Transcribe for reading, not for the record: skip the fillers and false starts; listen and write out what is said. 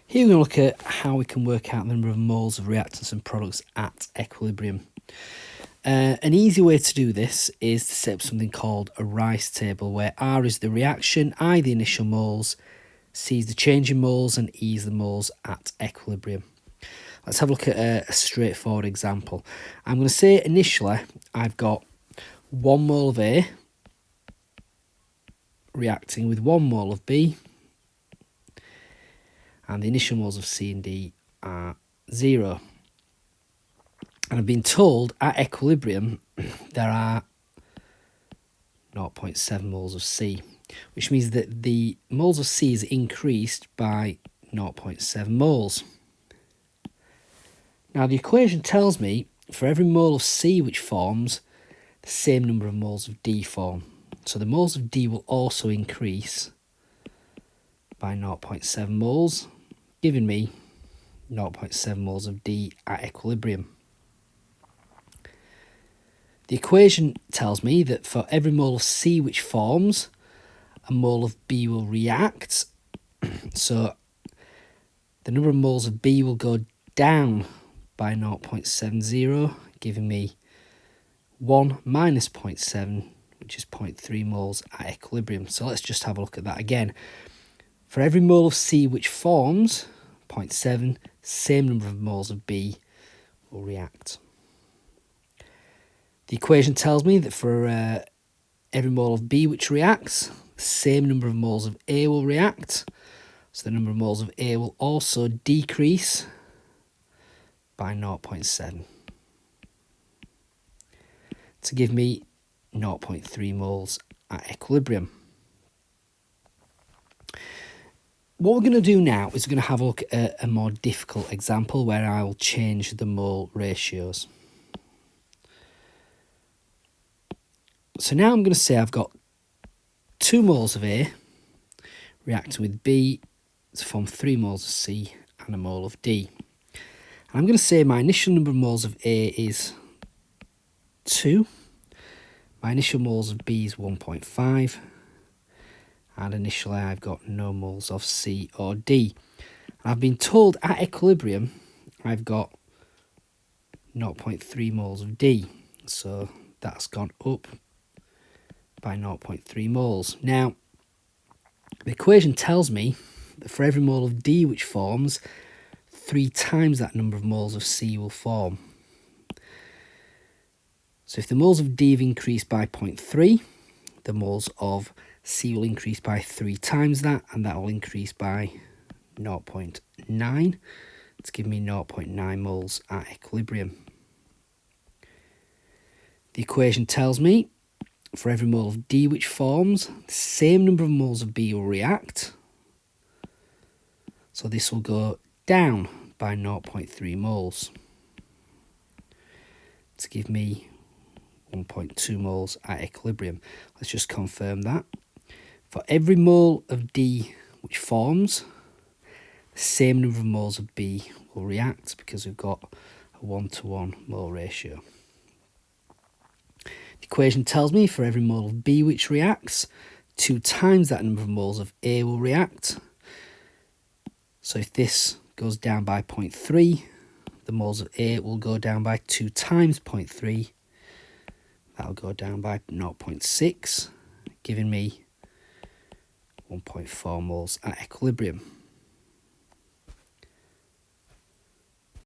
Here we're going to look at how we can work out the number of moles of reactants and products at equilibrium. An easy way to do this is to set up something called a Rice table, where R is the reaction, I the initial moles, C is the change in moles, and E is the moles at equilibrium. Let's have a look at a straightforward example. I'm going to say initially I've got 1 mole of A reacting with 1 mole of B, and the initial moles of C and D are 0. And I've been told at equilibrium there are 0.7 moles of C, which means that the moles of C is increased by 0.7 moles. Now the equation tells me for every mole of C which forms, the same number of moles of D form. So the moles of D will also increase by 0.7 moles, giving me 0.7 moles of D at equilibrium. The equation tells me that for every mole of C which forms, a mole of B will react. So the number of moles of B will go down by 0.70, giving me 1 minus 0.7, which is 0.3 moles at equilibrium. So let's just have a look at that again. For every mole of C which forms, 0.7, same number of moles of B will react. The equation tells me that for every mole of B which reacts, the same number of moles of A will react. So the number of moles of A will also decrease by 0.7 to give me 0.3 moles at equilibrium. What we're going to do now is we're going to have a look at a more difficult example where I will change the mole ratios. So now I'm going to say I've got 2 moles of A reacting with B to form 3 moles of C and a mole of D. And I'm going to say my initial number of moles of A is 2, my initial moles of B is 1.5, and initially I've got no moles of C or D. And I've been told at equilibrium I've got 0.3 moles of D, so that's gone up by 0.3 moles. Now, the equation tells me that for every mole of D which forms, 3 times that number of moles of C will form. So if the moles of D have increased by 0.3, the moles of C will increase by 3 times that, and that will increase by 0.9 to give me 0.9 moles at equilibrium. The equation tells me for every mole of D which forms, the same number of moles of B will react. So this will go down by 0.3 moles to give me 1.2 moles at equilibrium. Let's just confirm that. For every mole of D which forms, the same number of moles of B will react because we've got a 1-to-1 mole ratio. The equation tells me for every mole of B which reacts, 2 times that number of moles of A will react. So if this goes down by 0.3, the moles of A will go down by 2 times 0.3. That'll go down by 0.6, giving me 1.4 moles at equilibrium.